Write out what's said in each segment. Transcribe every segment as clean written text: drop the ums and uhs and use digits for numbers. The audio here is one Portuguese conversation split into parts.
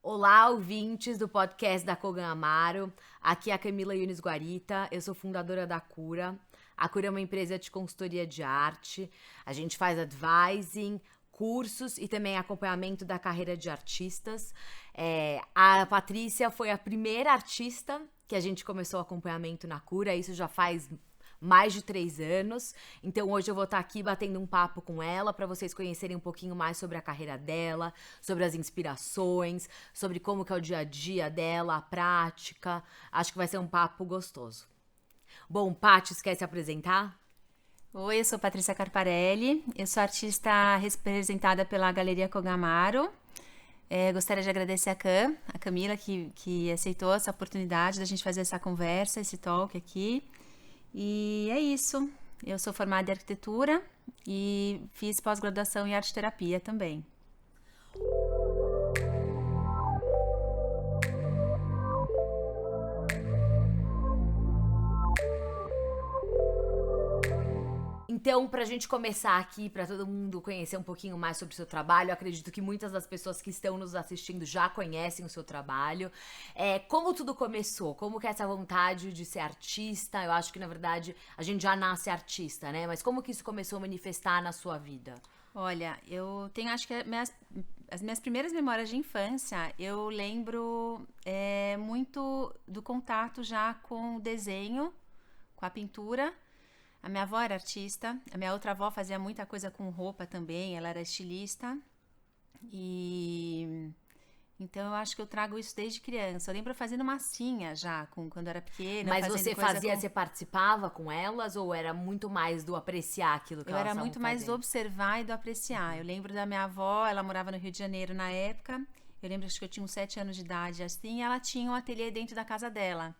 Olá, ouvintes do podcast da Kogan Amaro. Aqui é a Camila Yunis Guarita, eu sou fundadora da Cura. A Cura é uma empresa de consultoria de arte. A gente faz advising, cursos e também acompanhamento da carreira de artistas. A Patrícia foi a primeira artista que a gente começou o acompanhamento na Cura, isso já faz mais de 3 anos. Então hoje eu vou estar aqui batendo um papo com ela para vocês conhecerem um pouquinho mais sobre a carreira dela, sobre as inspirações, sobre como que é o dia a dia dela, a prática. Acho que vai ser um papo gostoso. Bom, Paty, quer se apresentar? Oi, eu sou Patrícia Carparelli, eu sou artista representada pela Galeria Kogamaro. Gostaria de agradecer a Camila, que aceitou essa oportunidade da gente fazer essa conversa, esse talk aqui. E é isso, eu sou formada em arquitetura e fiz pós-graduação em arte-terapia também. Então, para a gente começar aqui, para todo mundo conhecer um pouquinho mais sobre o seu trabalho, eu acredito que muitas das pessoas que estão nos assistindo já conhecem o seu trabalho. Como tudo começou? Como que é essa vontade de ser artista? Eu acho que, na verdade, a gente já nasce artista, né? Mas como que isso começou a manifestar na sua vida? Olha, eu tenho, acho que as minhas primeiras memórias de infância, eu lembro muito do contato já com o desenho, com a pintura. A minha avó era artista, a minha outra avó fazia muita coisa com roupa também, ela era estilista. E então eu acho que eu trago isso desde criança. Eu lembro fazendo massinha já, quando eu era pequena. Mas fazendo você coisa fazia, você participava com elas ou era muito mais do apreciar aquilo que Eu elas era estavam muito mais do fazendo? observar e do apreciar. Eu lembro da minha avó, ela morava no Rio de Janeiro na época. Eu lembro acho que eu tinha uns 7 anos de idade assim, e ela tinha um ateliê dentro da casa dela.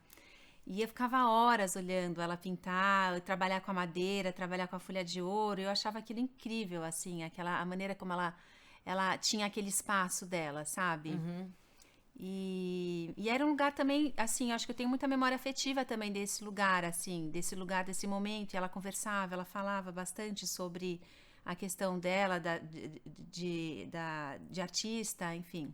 E eu ficava horas olhando ela pintar, trabalhar com a madeira, trabalhar com a folha de ouro. Eu achava aquilo incrível, assim, a maneira como ela tinha aquele espaço dela, sabe? E era um lugar também, assim, eu acho que eu tenho muita memória afetiva também desse lugar, assim, desse momento. E ela conversava, ela falava bastante sobre a questão dela, de artista, enfim.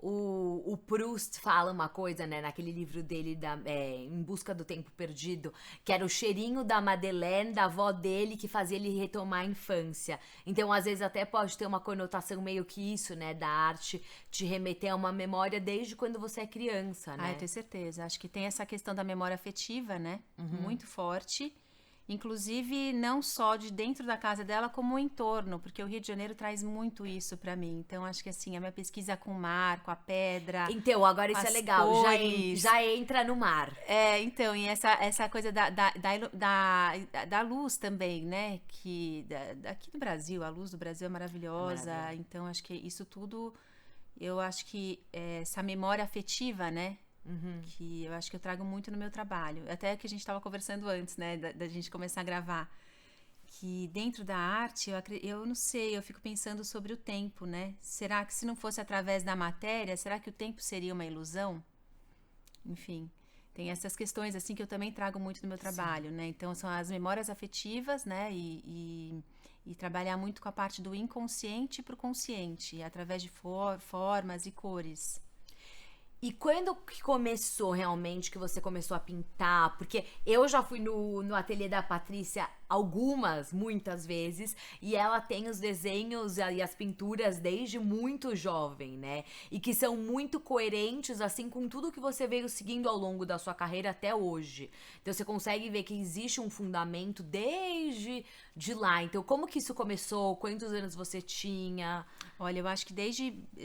O Proust fala uma coisa, né, naquele livro dele, Em Busca do Tempo Perdido, que era o cheirinho da Madeleine, da avó dele, que fazia ele retomar a infância. Então, às vezes, até pode ter uma conotação meio que isso, né, da arte te remeter a uma memória desde quando você é criança, Ah, eu né? tenho certeza. Acho que tem essa questão da memória afetiva, né? Muito forte. Inclusive, não só de dentro da casa dela, como o entorno, porque o Rio de Janeiro traz muito isso pra mim. Então, acho que assim, a minha pesquisa com o mar, com a pedra, Então, agora com isso é as legal, cores. já entra no mar. Então, e essa coisa da luz também, né? Aqui no Brasil, a luz do Brasil é É maravilhosa. maravilhoso. Então, acho que isso tudo, eu acho que essa memória afetiva, né? Que eu acho que eu trago muito no meu trabalho. Até que a gente estava conversando antes, né? Da gente começar a gravar. Que dentro da arte, eu não sei, eu fico pensando sobre o tempo, né? Será que se não fosse através da matéria, será que o tempo seria uma ilusão? Enfim, tem essas questões assim que eu também trago muito no meu trabalho, né? Então são as memórias afetivas, né? E trabalhar muito com a parte do inconsciente para o consciente, através de formas e cores. E quando que começou realmente que você começou a pintar? Porque eu já fui no ateliê da Patrícia muitas vezes, e ela tem os desenhos e as pinturas desde muito jovem, né? E que são muito coerentes, assim, com tudo que você veio seguindo ao longo da sua carreira até hoje. Então você consegue ver que existe um fundamento desde de lá. Então como que isso começou? Quantos anos você tinha? Olha, eu acho que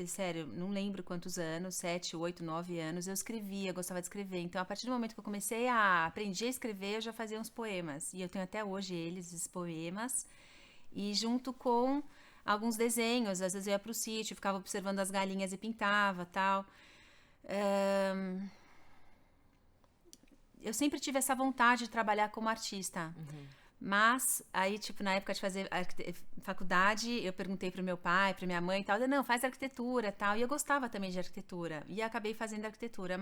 sério, não lembro quantos anos, 7, 8, 9 anos, eu escrevia, gostava de escrever. Então, a partir do momento que eu comecei a aprender a escrever, eu já fazia uns poemas. E eu tenho até hoje esses poemas. E junto com alguns desenhos, às vezes eu ia pro sítio, ficava observando as galinhas e pintava, tal. Eu sempre tive essa vontade de trabalhar como artista. Mas, aí, tipo, na época de fazer faculdade, eu perguntei pro meu pai, pra minha mãe e tal. Não, faz arquitetura e tal. E eu gostava também de arquitetura. E acabei fazendo arquitetura.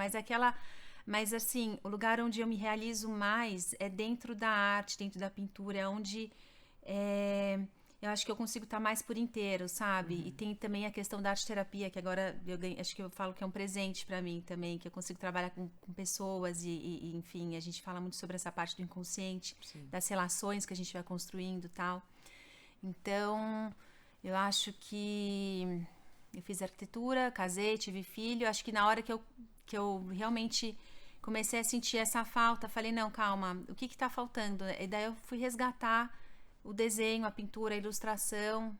Mas, assim, o lugar onde eu me realizo mais é dentro da arte, dentro da pintura. É onde eu acho que eu consigo estar mais por inteiro, sabe? E tem também a questão da arte-terapia, que agora eu ganho, acho que eu falo que é um presente para mim também, que eu consigo trabalhar com pessoas e, enfim, a gente fala muito sobre essa parte do inconsciente, das relações que a gente vai construindo e tal. Então, eu acho que eu fiz arquitetura, casei, tive filho, acho que na hora que eu realmente comecei a sentir essa falta, falei, não, calma, o que tá faltando? E daí eu fui resgatar o desenho, a pintura, a ilustração,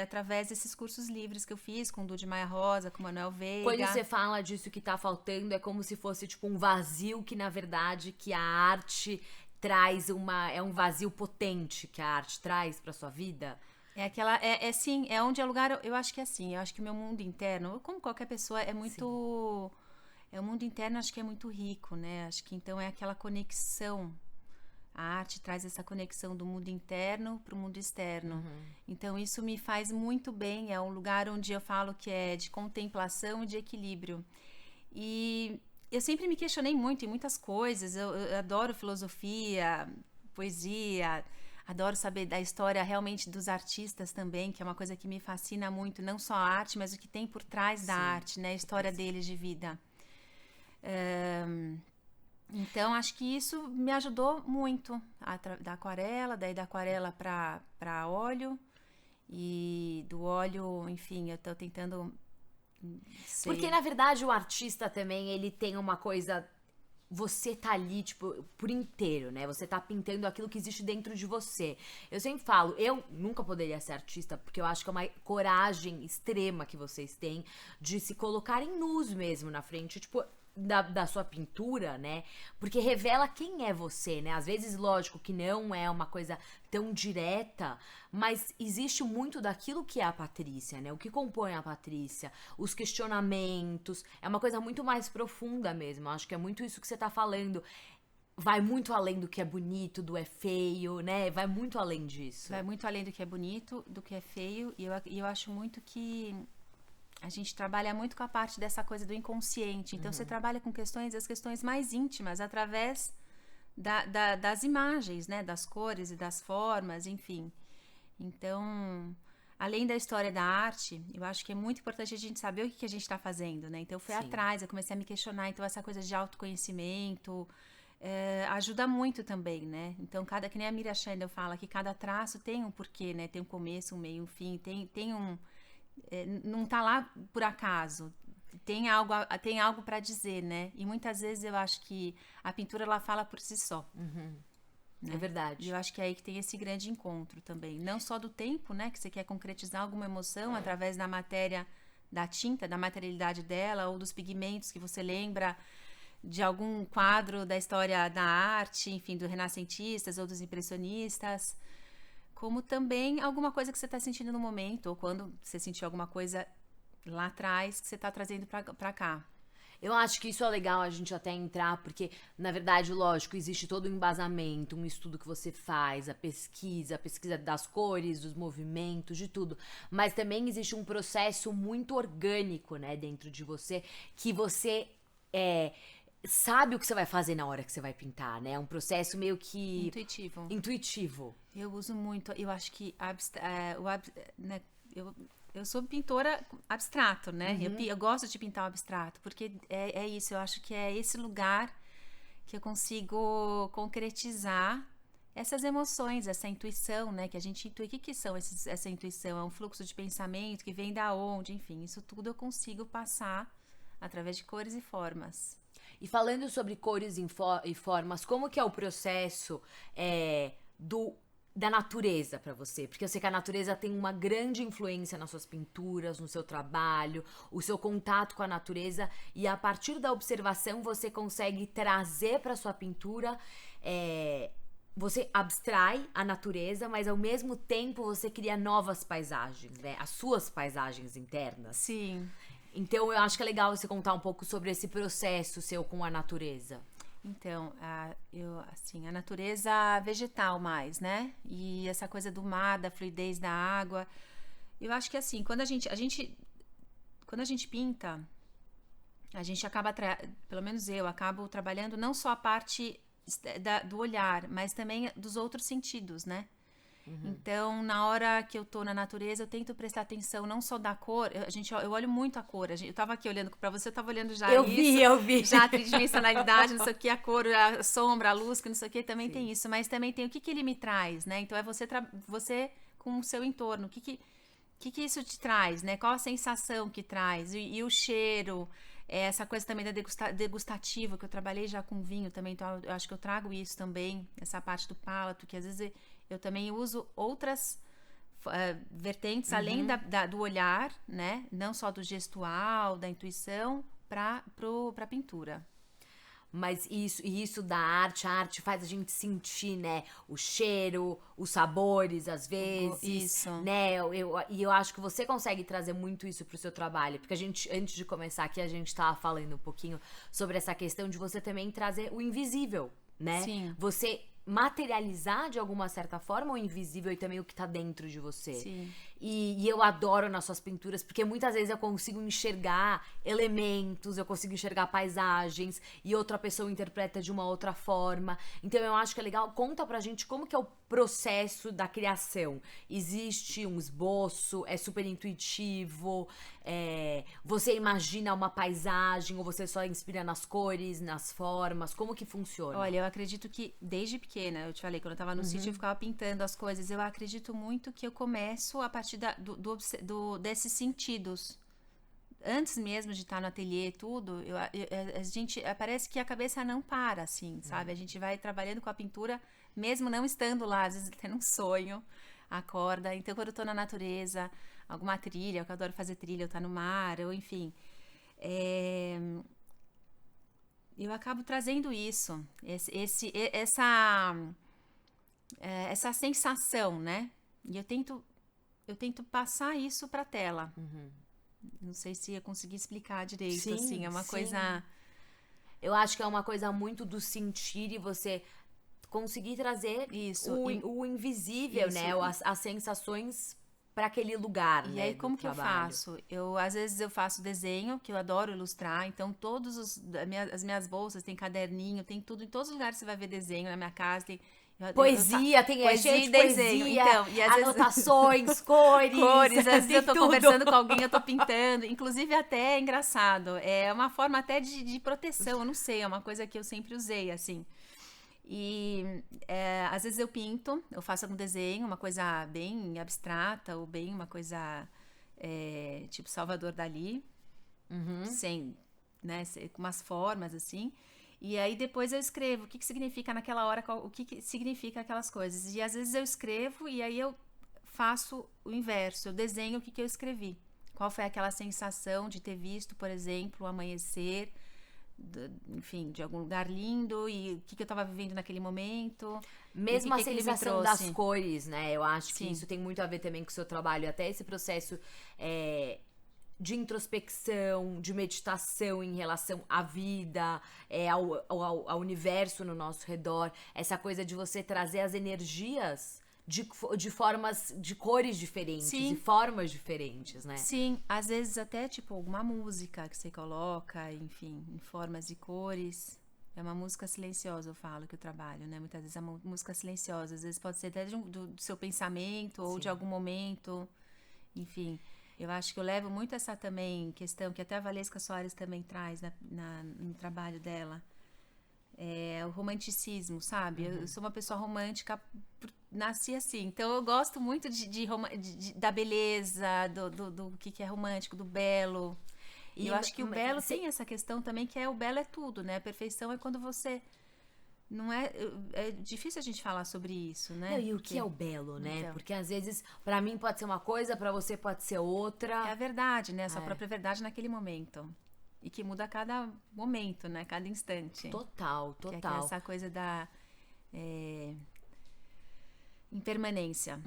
através desses cursos livres que eu fiz com o Dude Maia Rosa, com o Manuel Veiga. Quando você fala disso que tá faltando, é como se fosse tipo um vazio que, na verdade, que a arte traz é um vazio potente que a arte traz pra sua vida? Sim, é onde é o lugar, eu acho que é assim, eu acho que o meu mundo interno, como qualquer pessoa, é muito... o mundo interno acho que é muito rico, né? Acho que então é aquela conexão. A arte traz essa conexão do mundo interno para o mundo externo. Então isso me faz muito bem, é um lugar onde eu falo que é de contemplação e de equilíbrio. E eu sempre me questionei muito em muitas coisas, eu adoro filosofia, poesia, adoro saber da história realmente dos artistas também, que é uma coisa que me fascina muito, não só a arte, mas o que tem por trás da arte, né? A história deles de vida. Então, acho que isso me ajudou muito da aquarela, daí da aquarela para óleo, e do óleo, enfim, eu tô tentando ser... Porque, na verdade, o artista também, ele tem uma coisa... Você tá ali, tipo, por inteiro, né? Você tá pintando aquilo que existe dentro de você. Eu sempre falo, eu nunca poderia ser artista, porque eu acho que é uma coragem extrema que vocês têm de se colocarem nus mesmo na frente, tipo... Da sua pintura, né? Porque revela quem é você, né? Às vezes, lógico que não é uma coisa tão direta, mas existe muito daquilo que é a Patrícia, né? O que compõe a Patrícia, os questionamentos, é uma coisa muito mais profunda mesmo. Eu acho que é muito isso que você tá falando. Vai muito além do que é bonito, do é feio, né? Vai muito além disso. Vai muito além do que é bonito, do que é feio, e eu acho muito que a gente trabalha muito com a parte dessa coisa do inconsciente. Então, você trabalha com as questões mais íntimas, através das imagens, né? Das cores e das formas, enfim. Então, além da história da arte, eu acho que é muito importante a gente saber o que a gente está fazendo, né? Então, eu fui atrás, eu comecei a me questionar. Então, essa coisa de autoconhecimento ajuda muito também, né? Então, que nem a Miriam Schendel fala, que cada traço tem um porquê, né? Tem um começo, um meio, um fim, tem um... não tá lá por acaso, tem algo para dizer, né? E muitas vezes eu acho que a pintura ela fala por si só. Né? É verdade. E eu acho que é aí que tem esse grande encontro também, não só do tempo, né? Que você quer concretizar alguma emoção através da matéria, da tinta, da materialidade dela, ou dos pigmentos que você lembra de algum quadro da história da arte, enfim, dos renascentistas ou dos impressionistas, como também alguma coisa que você está sentindo no momento, ou quando você sentiu alguma coisa lá atrás que você está trazendo para cá. Eu acho que isso é legal a gente até entrar, porque, na verdade, lógico, existe todo um embasamento, um estudo que você faz, a pesquisa das cores, dos movimentos, de tudo. Mas também existe um processo muito orgânico, né, dentro de você, que você sabe o que você vai fazer na hora que você vai pintar, né? É um processo meio que... Intuitivo. Eu uso muito, eu acho que né, eu sou pintora abstrato, né? Eu gosto de pintar o abstrato, porque é isso, eu acho que é esse lugar que eu consigo concretizar essas emoções, essa intuição, né? Que a gente intui. O que são essa intuição? É um fluxo de pensamento que vem da onde? Enfim, isso tudo eu consigo passar através de cores e formas. E falando sobre cores e formas, como que é o processo da natureza pra você? Porque eu sei que a natureza tem uma grande influência nas suas pinturas, no seu trabalho, o seu contato com a natureza, e a partir da observação você consegue trazer pra sua pintura, você abstrai a natureza, mas ao mesmo tempo você cria novas paisagens, né? As suas paisagens internas. Sim. Então, eu acho que é legal você contar um pouco sobre esse processo seu com a natureza. Então, a natureza vegetal mais, né? E essa coisa do mar, da fluidez da água. Eu acho que assim, quando a gente pinta, a gente acaba, pelo menos eu, acabo trabalhando não só a parte do olhar, mas também dos outros sentidos, né? Então, na hora que eu tô na natureza, eu tento prestar atenção não só da cor, eu olho muito a cor. Eu tava aqui olhando pra você, eu tava olhando já Eu isso. vi. Já a tridimensionalidade, não sei o que, a cor, a sombra, a luz, que não sei o que, também tem isso. Mas também tem o que ele me traz, né? Então, é você com o seu entorno. O que isso te traz, né? Qual a sensação que traz? E o cheiro, essa coisa também da degustativa, que eu trabalhei já com vinho também, então eu acho que eu trago isso também, essa parte do palato, que às vezes eu também uso outras vertentes, além do olhar, né? Não só do gestual, da intuição, pra pintura. Mas isso da arte, a arte faz a gente sentir, né, o cheiro, os sabores, às vezes, Isso. né, eu acho que você consegue trazer muito isso pro seu trabalho, porque antes de começar aqui, a gente tava falando um pouquinho sobre essa questão de você também trazer o invisível, né? Sim. Você materializar de alguma certa forma o invisível e também o que tá dentro de você. Sim. E eu adoro nas suas pinturas, porque muitas vezes eu consigo enxergar elementos, eu consigo enxergar paisagens, e outra pessoa interpreta de uma outra forma. Então eu acho que é legal. Conta pra gente como que é o processo da criação. Existe um esboço, é super intuitivo, você imagina uma paisagem, ou você só inspira nas cores, nas formas, como que funciona? Olha, eu acredito que desde pequena, eu te falei, quando eu tava no sítio eu ficava pintando as coisas, eu acredito muito que eu começo a partir desses sentidos. Antes mesmo de estar no ateliê e tudo, a gente, parece que a cabeça não para, assim, sabe? A gente vai trabalhando com a pintura, mesmo não estando lá, às vezes tendo um sonho, acorda. Então, quando eu tô na natureza, alguma trilha, eu adoro fazer trilha, eu tá no mar, ou enfim, eu acabo trazendo isso, essa sensação, né? E eu tento passar isso pra tela. Não sei se eu consegui explicar direito, Sim, assim, é uma coisa... Eu acho que é uma coisa muito do sentir e você conseguir trazer Isso, o invisível, isso, né? As sensações para aquele lugar, E né? aí, como que eu trabalho. faço? Às vezes eu faço desenho, que eu adoro ilustrar, então as minhas bolsas tem caderninho, tem tudo, em todos os lugares você vai ver desenho, na minha casa tem... Poesia, tem poesia cheio e de desenho. poesia, Então, e às vezes anotações, cores. cores, às vezes tem eu tô tudo. conversando com alguém, eu tô pintando, inclusive até é engraçado, é uma forma até de proteção, eu não sei, é uma coisa que eu sempre usei, assim. E às vezes eu pinto, eu faço algum desenho, uma coisa bem abstrata, ou bem uma coisa tipo Salvador Dalí, sem, né, com umas formas assim. E aí depois eu escrevo o que significa naquela hora, o que significa aquelas coisas. E às vezes eu escrevo e aí eu faço o inverso, eu desenho o que eu escrevi. Qual foi aquela sensação de ter visto, por exemplo, o amanhecer, enfim, de algum lugar lindo, e o que eu estava vivendo naquele momento. Mesmo a que ele me sensação trouxe. das cores, né? Eu acho que Sim. isso tem muito a ver também com o seu trabalho. Até esse processo de introspecção, de meditação em relação à vida, ao universo no nosso redor. Essa coisa de você trazer as energias de formas, de cores diferentes. Sim. E formas diferentes, né? Sim, às vezes até tipo alguma música que você coloca, enfim, em formas e cores. É uma música silenciosa, eu falo que eu trabalho, né? Muitas vezes é uma música silenciosa, às vezes pode ser até do seu pensamento ou de algum momento, enfim. Eu acho que eu levo muito essa também questão, que até a Valesca Soares também traz no trabalho dela. O romanticismo, sabe? Eu sou uma pessoa romântica, nasci assim. Então eu gosto muito da beleza, do que é romântico, do belo. E eu acho que o belo tem essa questão também, que o belo é tudo, né? A perfeição é quando você... Não é difícil a gente falar sobre isso, né? Não, e o que é o belo, né? Então. Porque às vezes, pra mim pode ser uma coisa, pra você pode ser outra. É a verdade, né? A sua própria verdade naquele momento. E que muda a cada momento, né? Cada instante. Total. Que é essa coisa da impermanência.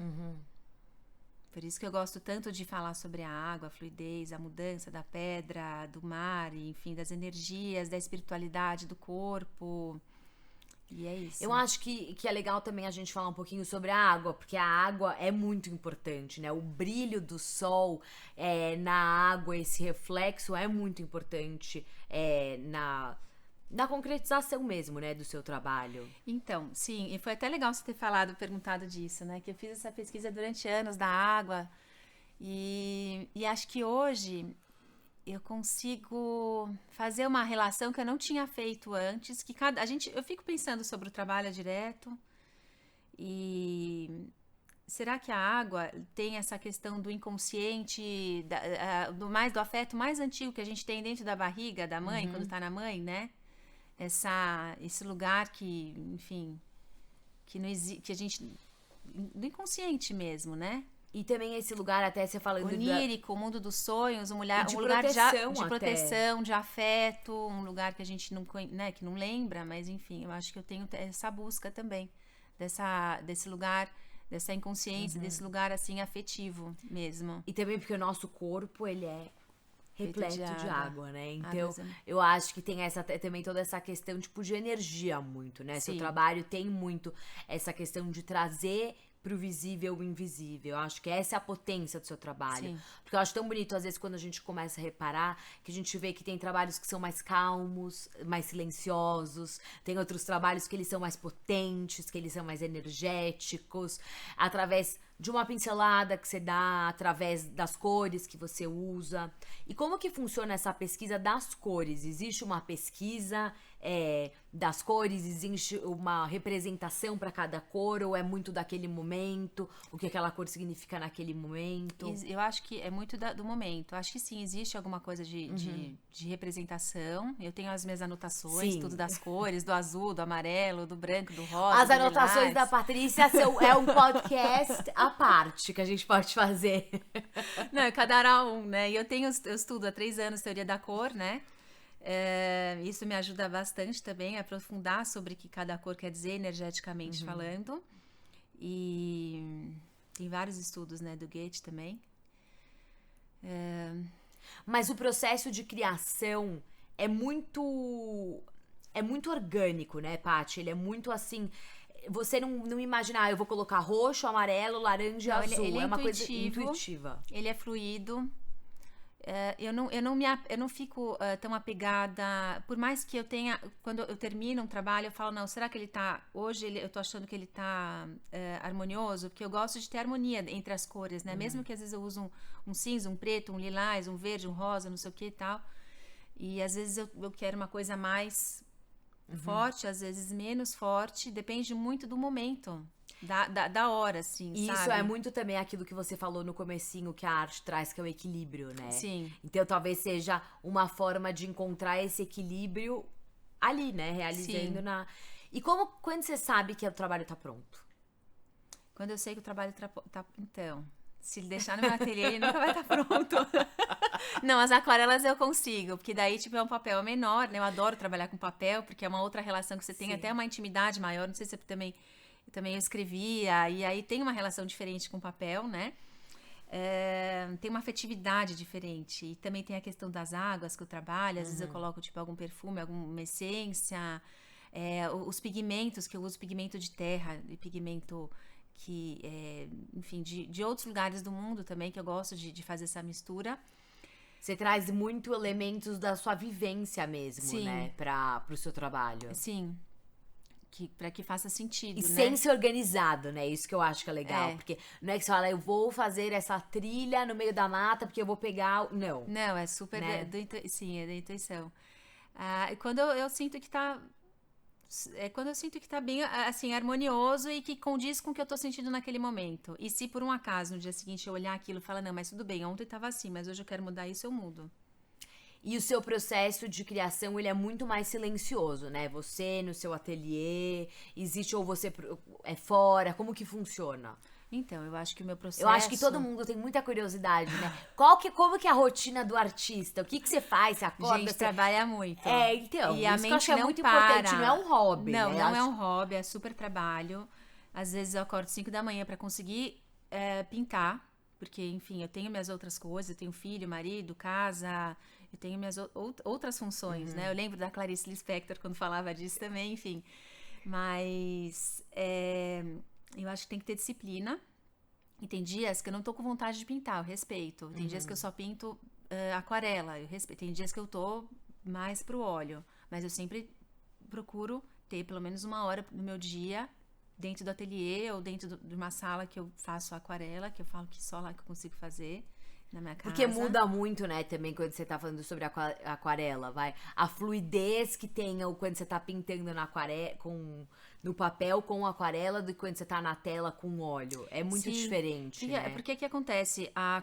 Por isso que eu gosto tanto de falar sobre a água, a fluidez, a mudança da pedra, do mar, enfim, das energias, da espiritualidade do corpo. E é isso. Eu acho que é legal também a gente falar um pouquinho sobre a água, porque a água é muito importante, né? O brilho do sol na água, esse reflexo é muito importante da concretização mesmo, né, do seu trabalho. Então, sim, e foi até legal você ter perguntado disso, né? Que eu fiz essa pesquisa durante anos da água e acho que hoje eu consigo fazer uma relação que eu não tinha feito antes, que eu fico pensando sobre o trabalho direto e será que a água tem essa questão do inconsciente, do afeto mais antigo que a gente tem dentro da barriga da mãe, quando tá na mãe, né? Esse lugar que, enfim, que não existe, que a gente, do inconsciente mesmo, né? E também esse lugar, até você falando... Onírico, o mundo dos sonhos, um lugar de proteção, de afeto, um lugar que a gente não, né, que não lembra, mas enfim, eu acho que eu tenho essa busca também, desse lugar, dessa inconsciência, desse lugar, assim, afetivo mesmo. E também porque o nosso corpo, ele é repleto de água, né? Então, água. eu acho que tem também toda essa questão, tipo, de energia muito, né? Sim. Seu trabalho tem muito essa questão de trazer pro visível o invisível. Eu acho que essa é a potência do seu trabalho. Sim. Porque eu acho tão bonito, às vezes, quando a gente começa a reparar, que a gente vê que tem trabalhos que são mais calmos, mais silenciosos, tem outros trabalhos que eles são mais potentes, que eles são mais energéticos, através de uma pincelada que você dá, através das cores que você usa. E como que funciona essa pesquisa das cores? Existe uma pesquisa das cores? Existe uma representação para cada cor? Ou é muito daquele momento? O que aquela cor significa naquele momento? Eu acho que é muito do momento. Acho que sim, existe alguma coisa de representação. Eu tenho as minhas anotações, Sim. tudo das cores, do azul, do amarelo, do branco, do rosa. As anotações da Patrícia é um podcast à parte que a gente pode fazer. Não, cada era um, né? E eu estudo há 3 anos teoria da cor, né? Isso me ajuda bastante também a aprofundar sobre o que cada cor quer dizer energeticamente falando. E tem vários estudos, né, do Goethe também. Mas o processo de criação é muito orgânico, né, Paty? Ele é muito assim... Você não imagina, eu vou colocar roxo, amarelo, laranja e azul. Ele é uma coisa intuitiva. Ele é fluido. Eu não fico tão apegada, por mais que eu tenha, quando eu termino um trabalho, eu falo, não, será que ele tá, eu tô achando que ele tá harmonioso, porque eu gosto de ter harmonia entre as cores, né, mesmo que às vezes eu uso um cinza, um preto, um lilás, um verde, um rosa, não sei o que e tal, e às vezes eu quero uma coisa mais forte, às vezes menos forte, depende muito do momento. Da hora, assim, e sabe? Isso é muito também aquilo que você falou no comecinho, que a arte traz, que é o equilíbrio, né? Sim. Então, talvez seja uma forma de encontrar esse equilíbrio ali, né? Realizando Sim. E quando você sabe que o trabalho tá pronto? Quando eu sei que o trabalho tá... Então, se deixar no meu ateliê, ele nunca vai estar pronto. Não, as aquarelas eu consigo, porque daí, tipo, é um papel menor, né? Eu adoro trabalhar com papel, porque é uma outra relação que você tem, até uma intimidade maior. Não sei se você também eu escrevia, e aí tem uma relação diferente com o papel, né? Tem uma afetividade diferente. E também tem a questão das águas que eu trabalho. Às vezes eu coloco, tipo, algum perfume, alguma essência. Os pigmentos, que eu uso pigmento de terra, e pigmento que, enfim, de outros lugares do mundo também, que eu gosto de fazer essa mistura. Você traz muito elementos da sua vivência mesmo, Sim. né? Pro seu trabalho. Sim. Pra que faça sentido, e né? sem ser organizado, né? Isso que eu acho que é legal. Porque não é que você fala, eu vou fazer essa trilha no meio da mata porque eu vou pegar... Não. Não, é super... Né? Sim, é da intuição. E quando eu sinto que tá... quando eu sinto que tá bem, assim, harmonioso e que condiz com o que eu tô sentindo naquele momento. E se por um acaso, no dia seguinte, eu olhar aquilo e falar, não, mas tudo bem, ontem tava assim, mas hoje eu quero mudar isso, eu mudo. E o seu processo de criação, ele é muito mais silencioso, né? Você no seu ateliê, existe ou você é fora, como que funciona? Então, eu acho que o meu processo... Eu acho que todo mundo tem muita curiosidade, né? Como que é a rotina do artista? O que você faz? Você acorda? Gente, trabalha muito. Então, e a isso mente que eu acho que é não muito para. importante, não é um hobby, Não, né? não é um hobby, é super trabalho. Às vezes eu acordo 5 da manhã pra conseguir pintar, porque, enfim, eu tenho minhas outras coisas, eu tenho filho, marido, casa, eu tenho minhas outras funções, né? Eu lembro da Clarice Lispector quando falava disso também, enfim. Mas eu acho que tem que ter disciplina. E tem dias que eu não tô com vontade de pintar, eu respeito. Tem dias que eu só pinto aquarela, eu respeito. Tem dias que eu tô mais pro óleo. Mas eu sempre procuro ter pelo menos 1 hora no meu dia dentro do ateliê ou dentro de uma sala que eu faço aquarela, que eu falo que só lá que eu consigo fazer na minha casa. Porque muda muito, né, também quando você tá falando sobre aquarela, vai. A fluidez que tem quando você tá pintando na no papel com aquarela do que quando você tá na tela com óleo. É muito diferente, né? Porque que acontece? A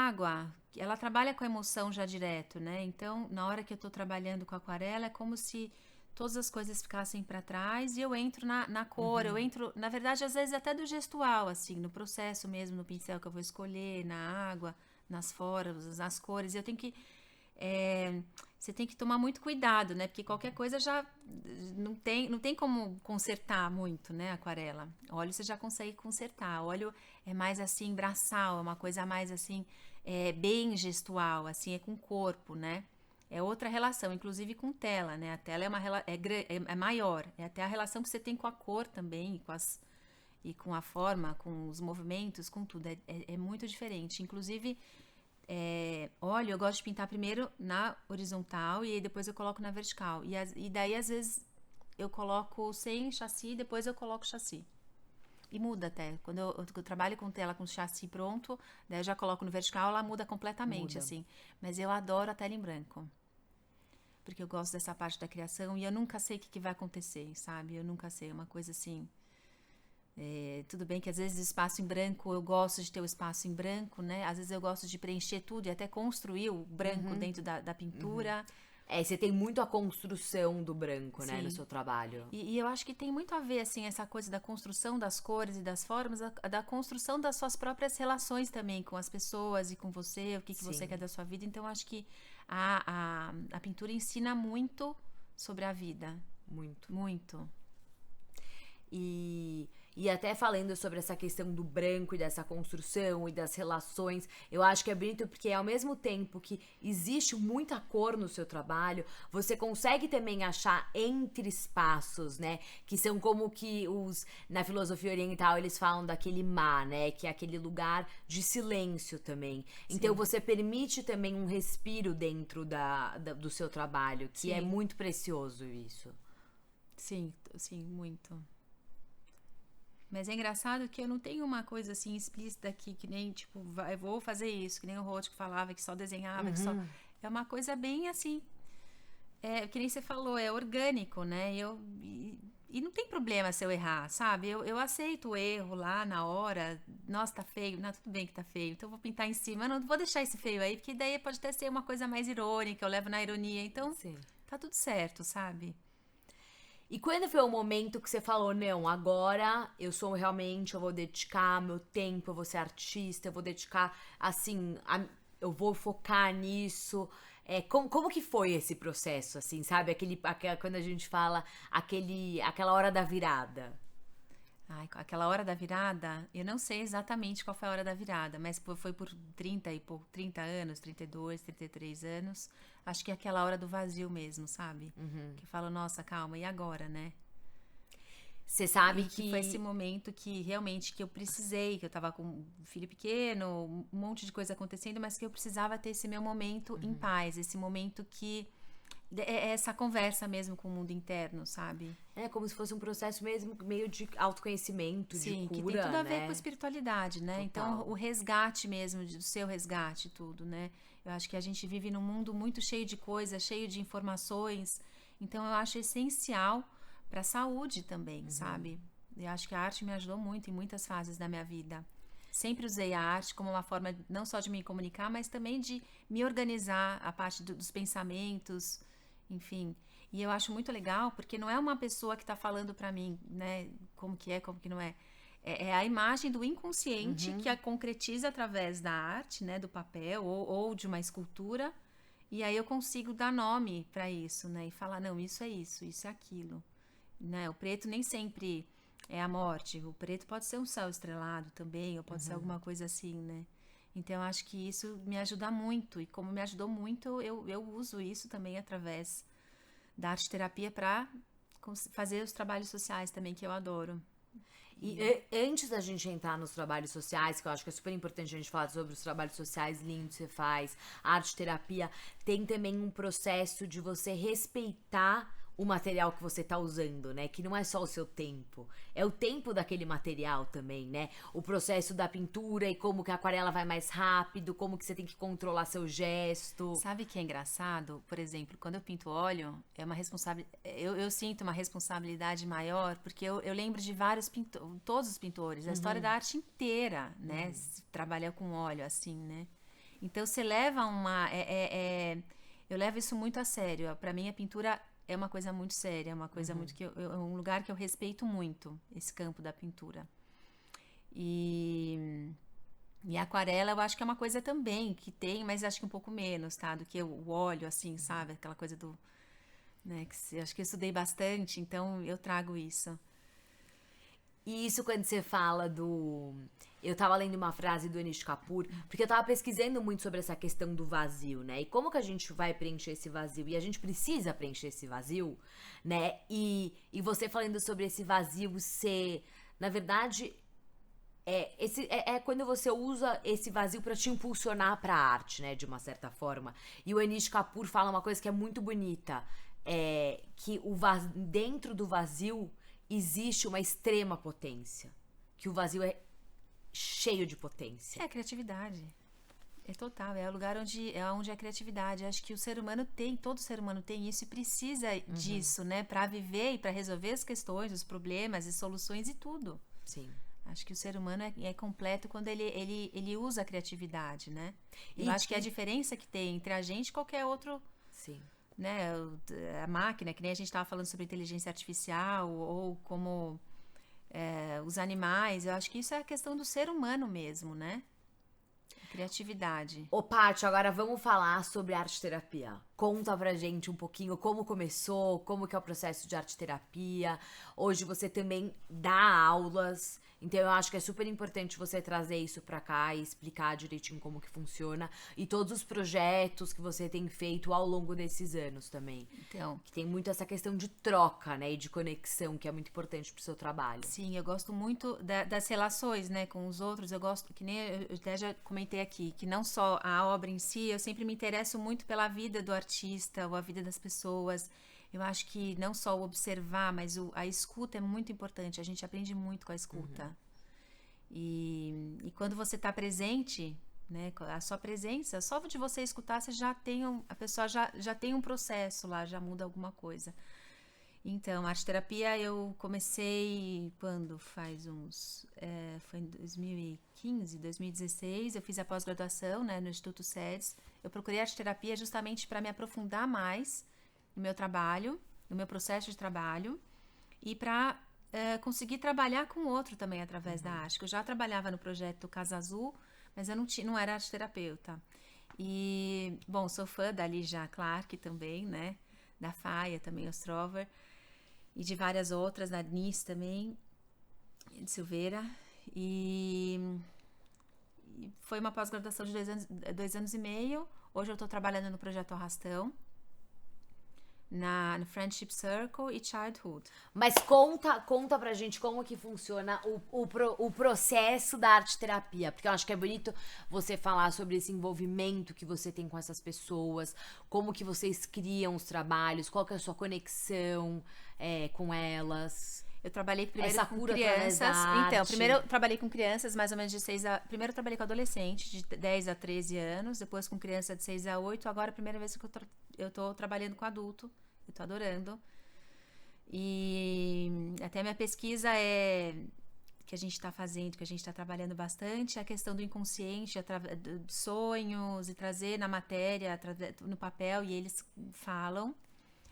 água, ela trabalha com a emoção já direto, né? Então, na hora que eu tô trabalhando com aquarela, é como se todas as coisas ficassem para trás e eu entro na cor, eu entro, na verdade, às vezes até do gestual, assim, no processo mesmo, no pincel que eu vou escolher, na água, nas formas, nas cores. Eu tenho que você tem que tomar muito cuidado, né? Porque qualquer coisa já não tem como consertar muito, né? Aquarela. Óleo você já consegue consertar. Óleo é mais assim, braçal, é uma coisa mais assim, bem gestual, assim, é com o corpo, né? É outra relação, inclusive com tela, né? A tela é maior, é até a relação que você tem com a cor também, e com a forma, com os movimentos, com tudo. É muito diferente. Inclusive, óleo, eu gosto de pintar primeiro na horizontal e depois eu coloco na vertical. E daí, às vezes, eu coloco sem chassi e depois eu coloco chassi. E muda até. Quando eu trabalho com tela com chassi pronto, daí eu já coloco no vertical, ela muda completamente, assim. Mas eu adoro a tela em branco. Porque eu gosto dessa parte da criação e eu nunca sei o que vai acontecer, sabe? Eu nunca sei. É uma coisa assim... tudo bem que às vezes espaço em branco, eu gosto de ter o espaço em branco, né? Às vezes eu gosto de preencher tudo e até construir o branco dentro da pintura. Você tem muito a construção do branco, né, no seu trabalho. E eu acho que tem muito a ver, assim, essa coisa da construção das cores e das formas, da construção das suas próprias relações também com as pessoas e com você, o que você quer da sua vida. Então, eu acho que a pintura ensina muito sobre a vida. Muito. Muito. E até falando sobre essa questão do branco e dessa construção e das relações, eu acho que é bonito porque ao mesmo tempo que existe muita cor no seu trabalho, você consegue também achar entre espaços, né? Que são como que na filosofia oriental eles falam daquele ma, né? Que é aquele lugar de silêncio também. Então você permite também um respiro dentro do seu trabalho, que é muito precioso isso. Sim, muito. Mas é engraçado que eu não tenho uma coisa assim explícita aqui, que nem, tipo, eu vou fazer isso, que nem o Roth que falava, que só desenhava, que só... É uma coisa bem assim, que nem você falou, é orgânico, né? E não tem problema se eu errar, sabe? Eu aceito o erro lá na hora, nossa, tá feio, não, tudo bem que tá feio, então eu vou pintar em cima, eu não vou deixar esse feio aí, porque daí pode até ser uma coisa mais irônica, eu levo na ironia, então tá tudo certo, sabe? E quando foi o momento que você falou, não, agora eu vou dedicar meu tempo, eu vou ser artista, eu vou dedicar, assim, eu vou focar nisso. Como que foi esse processo, assim, sabe? Quando a gente fala, aquela hora da virada. Ai, aquela hora da virada, eu não sei exatamente qual foi a hora da virada, mas foi por 30 anos, 32, 33 anos. Acho que é aquela hora do vazio mesmo, sabe? Que fala, nossa, calma, e agora, né? Você sabe que foi esse momento que realmente que eu precisei, que eu tava com um filho pequeno, um monte de coisa acontecendo, mas que eu precisava ter esse meu momento em paz, esse momento que é essa conversa mesmo com o mundo interno, sabe? É como se fosse um processo mesmo meio de autoconhecimento, de cura, que tem tudo a ver né? com espiritualidade, né? Total. Então, o resgate mesmo, do seu resgate, tudo, né? Eu acho que a gente vive num mundo muito cheio de coisas, cheio de informações. Então, eu acho essencial para a saúde também, sabe? Eu acho que a arte me ajudou muito em muitas fases da minha vida. Sempre usei a arte como uma forma não só de me comunicar, mas também de me organizar, a parte dos pensamentos, enfim. E eu acho muito legal, porque não é uma pessoa que está falando para mim, né, como que é, como que não é. É a imagem do inconsciente que a concretiza através da arte, né, do papel ou de uma escultura. E aí eu consigo dar nome para isso, né, e falar, não, isso é aquilo. Né? O preto nem sempre é a morte. O preto pode ser um céu estrelado também, ou pode ser alguma coisa assim, né? Então, eu acho que isso me ajuda muito. E como me ajudou muito, eu uso isso também através da arte-terapia para fazer os trabalhos sociais também, que eu adoro. E antes da gente entrar nos trabalhos sociais, que eu acho que é super importante a gente falar sobre os trabalhos sociais lindos que você faz, a arte-terapia, tem também um processo de você respeitar o material que você tá usando, né? Que não é só o seu tempo, é o tempo daquele material também, né? O processo da pintura e como que a aquarela vai mais rápido, como que você tem que controlar seu gesto. Sabe o que é engraçado? Por exemplo, quando eu pinto óleo, é uma responsabilidade. Eu sinto uma responsabilidade maior, porque eu lembro de vários pintores, todos os pintores, a história da arte inteira, né? Trabalhar com óleo, assim, né? Então você leva eu levo isso muito a sério. Para mim, a pintura é uma coisa muito séria, é uma coisa muito é um lugar que eu respeito muito, esse campo da pintura. E a aquarela eu acho que é uma coisa também que tem, mas acho que um pouco menos, tá? Do que o óleo, assim, sabe? Aquela coisa do, né? Acho que eu estudei bastante, então eu trago isso. E isso quando você fala do... Eu tava lendo uma frase do Anish Kapoor, porque eu tava pesquisando muito sobre essa questão do vazio, né? E como que a gente vai preencher esse vazio? E a gente precisa preencher esse vazio, né? E você falando sobre esse vazio ser... Na verdade, é quando você usa esse vazio pra te impulsionar pra arte, né? De uma certa forma. E o Anish Kapoor fala uma coisa que é muito bonita. Que dentro do vazio existe uma extrema potência. Que o vazio é cheio de potência. É a criatividade. É total, é o lugar onde é a criatividade. Acho que o ser humano todo ser humano tem isso e precisa disso, né? Pra viver e pra resolver as questões, os problemas e soluções e tudo. Sim. Acho que o ser humano é completo quando ele usa a criatividade, né? Eu acho que a diferença que tem entre a gente e qualquer outro... Sim. Né, a máquina, que nem a gente estava falando sobre inteligência artificial ou como os animais, eu acho que isso é a questão do ser humano mesmo, né? Criatividade. Ô, Paty, agora vamos falar sobre arte-terapia. Conta pra gente um pouquinho como começou, como que é o processo de arte-terapia. Hoje você também dá aulas, então eu acho que é super importante você trazer isso pra cá e explicar direitinho como que funciona. E todos os projetos que você tem feito ao longo desses anos também. Então, que tem muito essa questão de troca, né, e de conexão, que é muito importante pro seu trabalho. sim, eu gosto muito das relações, né, com os outros. Eu gosto, que nem eu até já comentei aqui, que não só a obra em si, eu sempre me interesso muito pela vida do artista ou a vida das pessoas. Eu acho que não só o observar, mas a escuta é muito importante. A gente aprende muito com a escuta. E quando você está presente, né, a sua presença, só de você escutar, você já tem a pessoa já tem um processo lá, já muda alguma coisa. Então, a arte-terapia eu comecei quando? Foi em 2015, 2016, eu fiz a pós-graduação, né, no Instituto SEDES. Eu procurei arte-terapia justamente para me aprofundar mais no meu trabalho, no meu processo de trabalho e para conseguir trabalhar com o outro também através da arte. Eu já trabalhava no projeto Casa Azul, mas eu não era arte-terapeuta. E, bom, sou fã da Lígia Clark também, né, da Faia também, Ostrover, e de várias outras, da Nis também, de Silveira. E foi uma pós-graduação de 2 anos e meio. Hoje eu estou trabalhando no projeto Arrastão, no Friendship Circle e Childhood. Mas conta pra gente como que funciona o processo da arte-terapia, porque eu acho que é bonito você falar sobre esse envolvimento que você tem com essas pessoas, como que vocês criam os trabalhos, qual que é a sua conexão com elas. Eu trabalhei primeiro com cura crianças. Então, primeiro eu trabalhei com crianças mais ou menos de 6 a... Primeiro eu trabalhei com adolescentes de 10 a 13 anos, depois com criança de 6 a 8. Agora é a primeira vez que eu tô trabalhando com adulto. Eu tô adorando. E até a minha pesquisa que a gente está fazendo, que a gente está trabalhando bastante, a questão do inconsciente, de sonhos, e trazer na matéria, no papel, e eles falam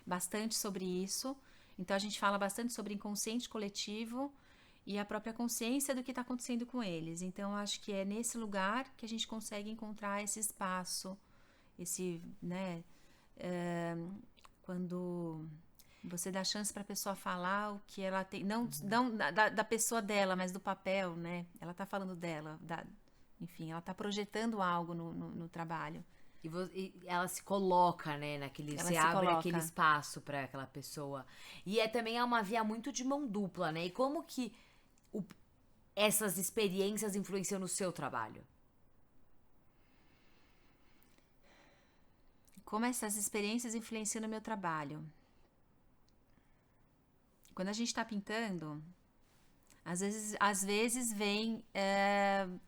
bastante sobre isso. Então, a gente fala bastante sobre inconsciente coletivo e a própria consciência do que está acontecendo com eles. Então, acho que é nesse lugar que a gente consegue encontrar esse espaço, né, quando você dá chance para a pessoa falar o que ela tem, não da pessoa dela, mas do papel, né? Ela está falando dela, enfim, ela está projetando algo no trabalho. E ela se coloca, né, você abre aquele espaço para aquela pessoa. E também é uma via muito de mão dupla, né? E como que essas experiências influenciam no seu trabalho? Como essas experiências influenciam no meu trabalho? quando a gente está pintando, às vezes vem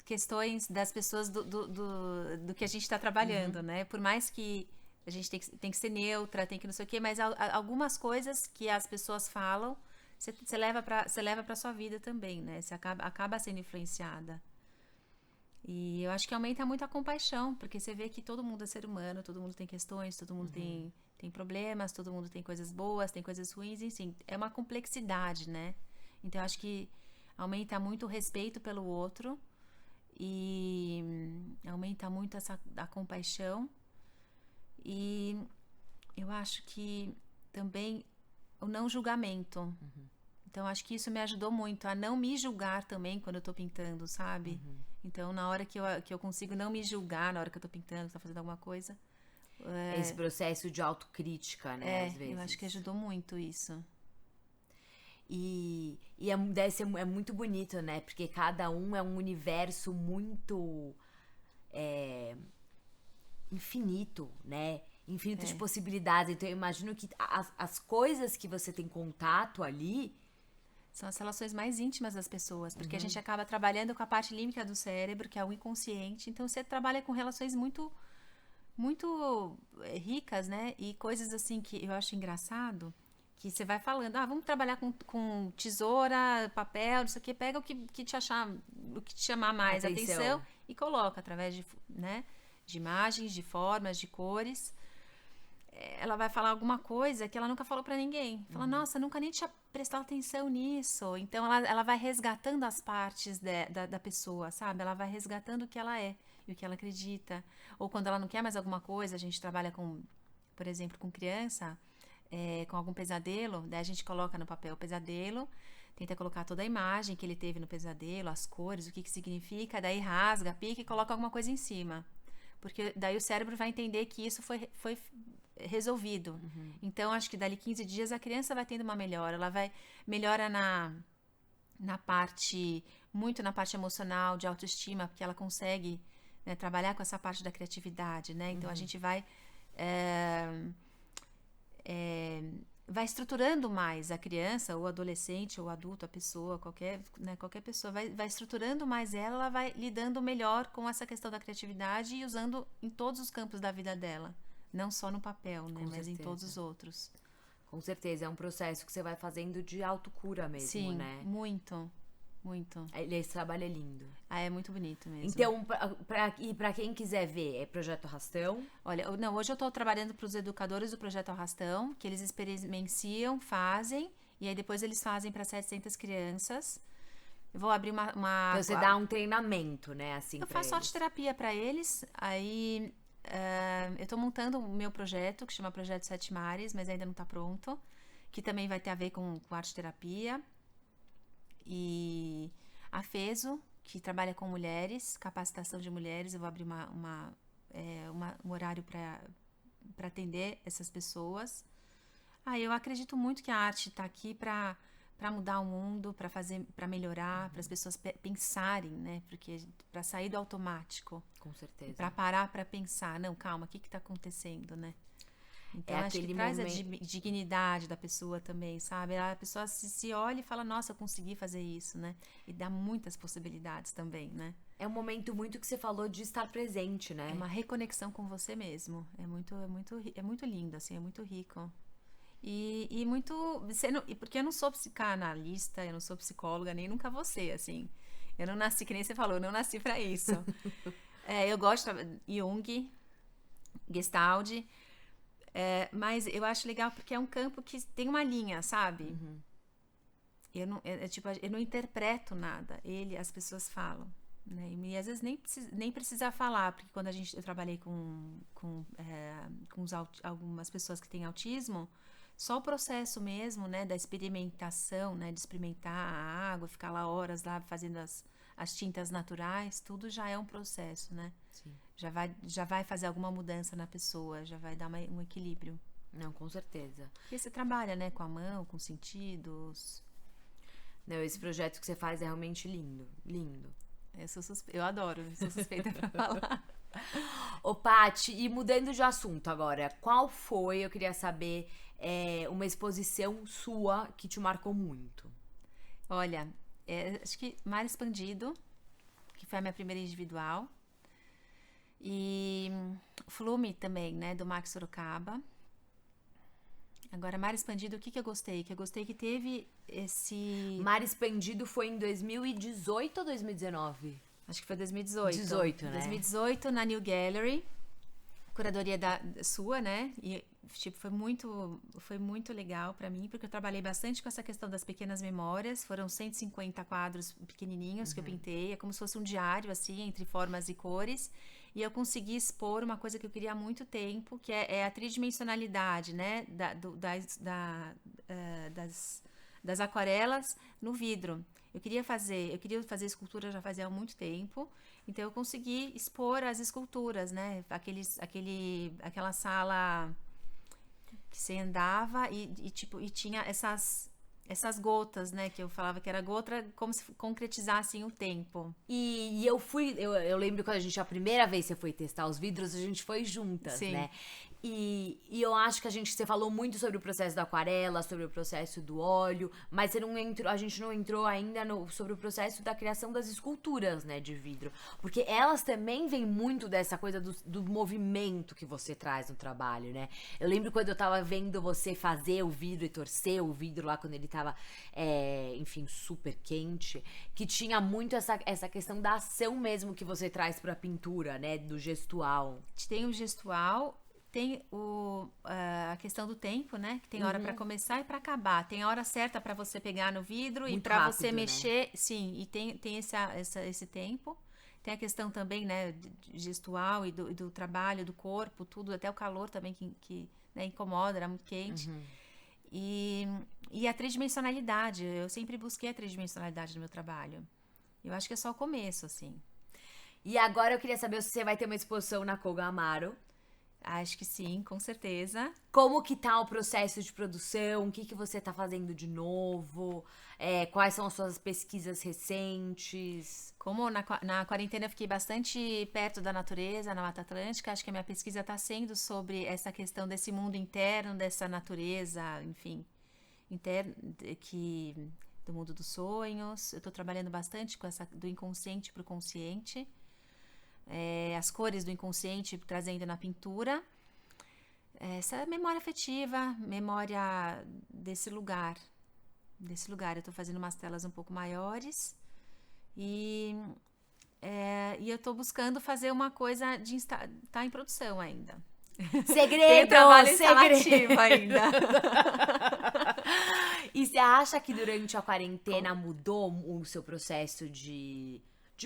questões das pessoas do que a gente está trabalhando, né? Por mais que a gente tem que ser neutra, tem que não sei o quê, mas algumas coisas que as pessoas falam, você leva para sua vida também, né? Você acaba sendo influenciada. E eu acho que aumenta muito a compaixão, porque você vê que todo mundo é ser humano, todo mundo tem questões, todo mundo tem problemas, todo mundo tem coisas boas, tem coisas ruins, enfim, é uma complexidade, né? Então eu acho que aumenta muito o respeito pelo outro e aumenta muito a compaixão. E eu acho que também o não julgamento. Então, acho que isso me ajudou muito a não me julgar também quando eu tô pintando, sabe? Então, na hora que eu consigo não me julgar, na hora que eu tô pintando, tô fazendo alguma coisa... Esse processo de autocrítica, né, às vezes. Eu acho que ajudou muito isso. E é muito bonito, né? Porque cada um é um universo muito infinito, né? Infinito de possibilidades. Então eu imagino que as coisas que você tem contato ali são as relações mais íntimas das pessoas, porque a gente acaba trabalhando com a parte límbica do cérebro, que é o inconsciente. Então você trabalha com relações muito, muito ricas, né? E coisas assim que eu acho engraçado, que você vai falando, vamos trabalhar com tesoura, papel, não sei o que, pega o que te chamar mais atenção e coloca através de, né, de imagens, de formas, de cores. Ela vai falar alguma coisa que ela nunca falou pra ninguém. Fala, nossa, nunca nem tinha prestado atenção nisso. Então, ela vai resgatando as partes da pessoa, sabe? Ela vai resgatando o que ela é e o que ela acredita. Ou quando ela não quer mais alguma coisa, a gente trabalha com, por exemplo, com criança, com algum pesadelo, daí a gente coloca no papel o pesadelo, tenta colocar toda a imagem que ele teve no pesadelo, as cores, o que significa, daí rasga, pica e coloca alguma coisa em cima. Porque daí o cérebro vai entender que isso foi resolvido. Então, acho que dali 15 dias a criança vai tendo uma melhora. Ela melhora na parte emocional, de autoestima, porque ela consegue, né, trabalhar com essa parte da criatividade, né? Então, a gente vai estruturando mais a criança, ou adolescente, ou adulto, a pessoa, qualquer pessoa, vai estruturando mais ela vai lidando melhor com essa questão da criatividade e usando em todos os campos da vida dela. Não só no papel, né? Mas em todos os outros. Com certeza, é um processo que você vai fazendo de autocura mesmo, sim, né? Sim, muito, muito. Esse trabalho é lindo. É muito bonito mesmo. Então, pra quem quiser ver, é Projeto Arrastão? Olha, hoje eu tô trabalhando para os educadores do Projeto Arrastão, que eles experienciam, fazem, e aí depois eles fazem para 700 crianças. Eu vou abrir uma Então, você dá um treinamento, né? Assim, eu faço arte-terapia para eles, aí... eu tô montando o meu projeto, que chama Projeto Sete Mares, mas ainda não tá pronto, que também vai ter a ver com arte-terapia. E a FESO, que trabalha com mulheres, capacitação de mulheres, eu vou abrir um horário para atender essas pessoas. Eu acredito muito que a arte tá aqui para mudar o mundo, para melhorar, para as pessoas pensarem, né? Porque para sair do automático. Com certeza. Para parar para pensar, não, calma, o que está acontecendo, né? Então, acho que traz a dignidade da pessoa também, sabe? A pessoa se olha e fala, nossa, eu consegui fazer isso, né? E dá muitas possibilidades também, né? É um momento muito que você falou de estar presente, né? É uma reconexão com você mesmo. É muito lindo, assim, é muito rico. E muito... porque eu não sou psicanalista, eu não sou psicóloga, nem nunca vou ser, assim. Eu não nasci, que nem você falou, eu não nasci para isso. Eu gosto de Jung, Gestalt, mas eu acho legal porque é um campo que tem uma linha, sabe? Eu não interpreto nada. As pessoas falam, né? E às vezes nem precisa falar, porque quando eu trabalhei com algumas pessoas que têm autismo, só o processo mesmo, né, da experimentação, né, de experimentar a água, ficar lá horas lá fazendo as tintas naturais, tudo já é um processo, né? Sim. Já vai fazer alguma mudança na pessoa, já vai dar um equilíbrio. Não, com certeza. E você trabalha, né, com a mão, com sentidos. Não, esse projeto que você faz é realmente lindo, lindo. Eu adoro, sou suspeita pra falar. Ô, Paty, e mudando de assunto agora, qual foi, eu queria saber, uma exposição sua que te marcou muito? Olha, acho que Mar Expandido, que foi a minha primeira individual. E Flume também, né, do Max Sorocaba. Agora, Mar Expandido, o que eu gostei? Que eu gostei que teve esse... Mar Expandido foi em 2018 ou 2019? Acho que foi 2018. 18, né? 2018, na New Gallery. Curadoria sua, né? E, tipo, foi muito legal pra mim, porque eu trabalhei bastante com essa questão das pequenas memórias. Foram 150 quadros pequenininhos que eu pintei. É como se fosse um diário, assim, entre formas e cores. E eu consegui expor uma coisa que eu queria há muito tempo, que é a tridimensionalidade, né? Das aquarelas no vidro. Eu queria fazer escultura já fazia muito tempo, então eu consegui expor as esculturas, né? Aquela sala que você andava e tinha essas gotas, né? Que eu falava que era gota, como se concretizassem o tempo. E eu lembro quando a primeira vez que você foi testar os vidros, a gente foi juntas, Sim. né? E eu acho que você falou muito sobre o processo da aquarela, sobre o processo do óleo, mas a gente não entrou ainda sobre o processo da criação das esculturas, né, de vidro. Porque elas também vêm muito dessa coisa do movimento que você traz no trabalho, né? Eu lembro quando eu tava vendo você fazer o vidro e torcer o vidro lá quando ele tava, enfim, super quente, que tinha muito essa questão da ação mesmo que você traz pra pintura, né, do gestual. Tem o gestual. Tem a questão do tempo, né? Que tem hora para começar e para acabar. Tem a hora certa para você pegar no vidro muito e para você mexer. Né? Sim, e tem esse tempo. Tem a questão também, né? Gestual e do trabalho, do corpo, tudo. Até o calor também que né, incomoda, era muito quente. E a tridimensionalidade. Eu sempre busquei a tridimensionalidade no meu trabalho. Eu acho que é só o começo, assim. E agora eu queria saber se você vai ter uma exposição na Koga Amaro. Acho que sim, com certeza. Como que tá o processo de produção? O que você tá fazendo de novo? Quais são as suas pesquisas recentes? Como na quarentena eu fiquei bastante perto da natureza, na Mata Atlântica, acho que a minha pesquisa está sendo sobre essa questão desse mundo interno, dessa natureza, enfim, interno, do mundo dos sonhos. Eu estou trabalhando bastante com essa do inconsciente para o consciente. As cores do inconsciente trazendo na pintura, essa memória afetiva, memória desse lugar. Eu estou fazendo umas telas um pouco maiores e eu estou buscando fazer uma coisa de tá em produção ainda. Segredo! Trabalho instalativo ainda. E você acha que durante a quarentena mudou o seu processo de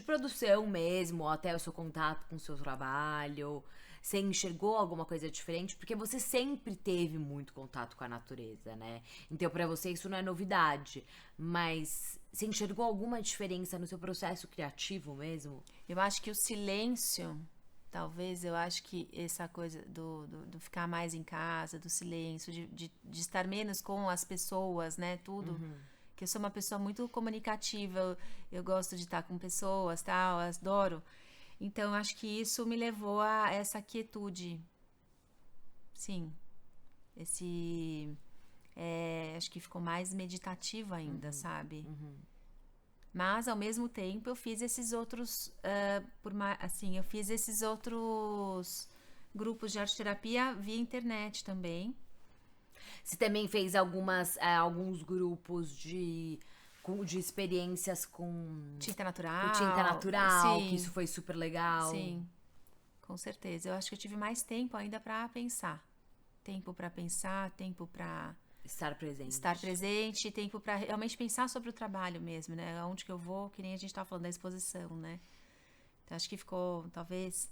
produção mesmo, até o seu contato com o seu trabalho? Você enxergou alguma coisa diferente? Porque você sempre teve muito contato com a natureza, né? Então, pra você isso não é novidade. Mas você enxergou alguma diferença no seu processo criativo mesmo? Eu acho que o silêncio, talvez, eu acho que essa coisa do ficar mais em casa, do silêncio, de estar menos com as pessoas, né? Tudo. Que eu sou uma pessoa muito comunicativa, eu gosto de estar com pessoas, tal, adoro. Então, acho que isso me levou a essa quietude. Sim. Acho que ficou mais meditativo ainda, sabe? Mas, ao mesmo tempo, eu fiz esses outros... eu fiz esses outros grupos de arte-terapia via internet também. Você também fez alguns grupos de experiências com tinta natural. Sim. Que isso foi super legal. Sim, com certeza. Eu acho que eu tive mais tempo ainda para pensar. Tempo para pensar, tempo para estar presente, tempo para realmente pensar sobre o trabalho mesmo, né? Aonde que eu vou, que nem a gente estava falando da exposição, né? Então, acho que ficou, talvez,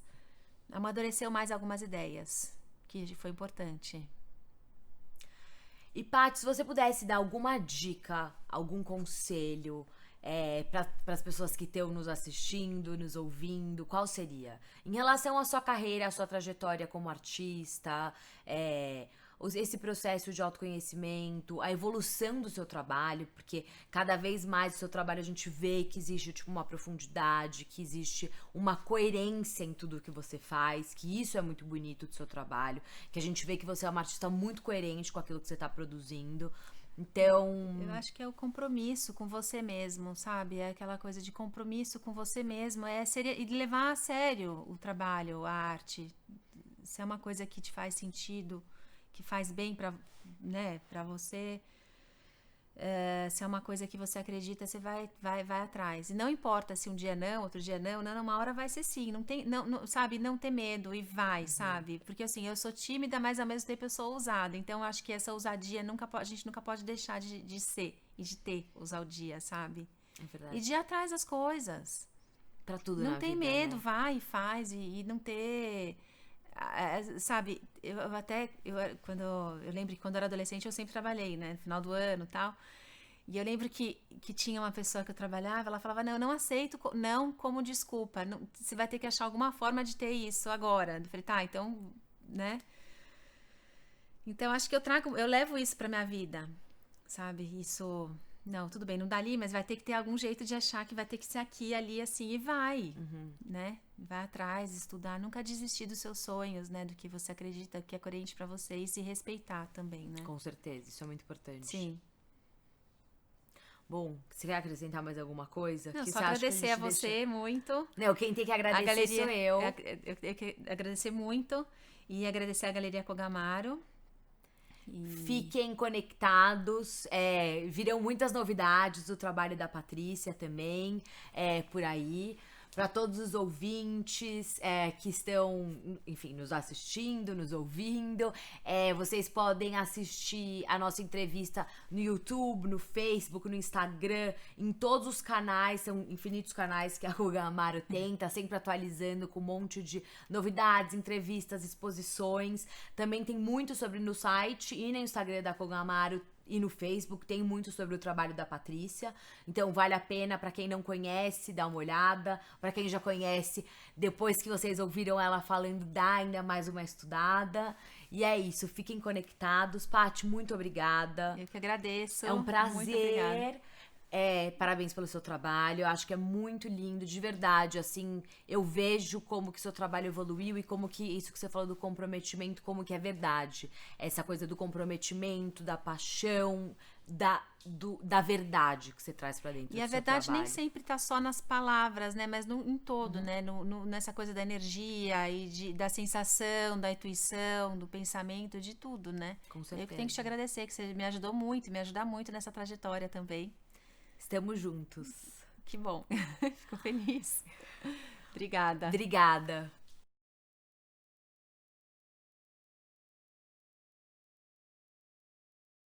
amadureceu mais algumas ideias, que foi importante. E, Paty, se você pudesse dar alguma dica, algum conselho para as pessoas que estão nos assistindo, nos ouvindo, qual seria? Em relação à sua carreira, à sua trajetória como artista, esse processo de autoconhecimento, a evolução do seu trabalho, porque cada vez mais o seu trabalho a gente vê que existe tipo, uma profundidade, que existe uma coerência em tudo que você faz, que isso é muito bonito do seu trabalho, que a gente vê que você é uma artista muito coerente com aquilo que você está produzindo. Então... Eu acho que é o compromisso com você mesmo, sabe? É aquela coisa de compromisso com você mesmo, e levar a sério o trabalho, a arte. Se é uma coisa que te faz sentido, que faz bem pra, né, pra você, se é uma coisa que você acredita, você vai atrás. E não importa se um dia não, outro dia não, uma hora vai ser sim. Não tem, sabe? Não ter medo e vai, sabe? Porque assim, eu sou tímida, mas ao mesmo tempo eu sou ousada. Então eu acho que essa ousadia a gente nunca pode deixar de ser e de ter ousadia, sabe? É verdade. E de ir atrás das coisas. Pra tudo Não na tem vida, medo, né? vai e faz e não ter... sabe, eu lembro que quando eu era adolescente eu sempre trabalhei, né, no final do ano e tal, e eu lembro que tinha uma pessoa que eu trabalhava, ela falava, não, eu não aceito não como desculpa, não, você vai ter que achar alguma forma de ter isso agora. Eu falei, tá, então, né, então acho que eu levo isso pra minha vida, sabe, isso... Não, tudo bem, não dá ali, mas vai ter que ter algum jeito de achar que vai ter que ser aqui, ali, assim, e vai, né? Vai atrás, estudar, nunca desistir dos seus sonhos, né? Do que você acredita que é coerente pra você e se respeitar também, né? Com certeza, isso é muito importante. Sim. Bom, você quer acrescentar mais alguma coisa? Não, Que só você acha que agradecer a gente você muito. Não, quem tem que A agradecer galeria, sou eu. eu que agradecer muito e agradecer a Galeria Kogamaro. Fiquem conectados, virão muitas novidades do trabalho da Patrícia também, por aí. Para todos os ouvintes que estão, enfim, nos assistindo, nos ouvindo. Vocês podem assistir a nossa entrevista no YouTube, no Facebook, no Instagram, em todos os canais, são infinitos canais que a Kogamaro tem, tá sempre atualizando com um monte de novidades, entrevistas, exposições. Também tem muito sobre no site e no Instagram da Kogamaro e no Facebook, tem muito sobre o trabalho da Patrícia, então vale a pena para quem não conhece, dar uma olhada, para quem já conhece, depois que vocês ouviram ela falando, dá ainda mais uma estudada, e é isso, fiquem conectados. Paty, muito obrigada. Eu que agradeço. É um Muito prazer. obrigada. Parabéns pelo seu trabalho, eu acho que é muito lindo, de verdade, assim, eu vejo como que seu trabalho evoluiu e como que isso que você falou do comprometimento, como que é verdade, essa coisa do comprometimento, da paixão, da verdade que você traz pra dentro do seu E a verdade trabalho. nem sempre tá só nas palavras, né, mas em todo, né, nessa coisa da energia e da sensação, da intuição, do pensamento, de tudo, né. Com certeza. Eu que tenho que te agradecer, que você me ajudou muito e me ajuda muito nessa trajetória também. Estamos juntos. Que bom. Fico feliz. Obrigada. Obrigada.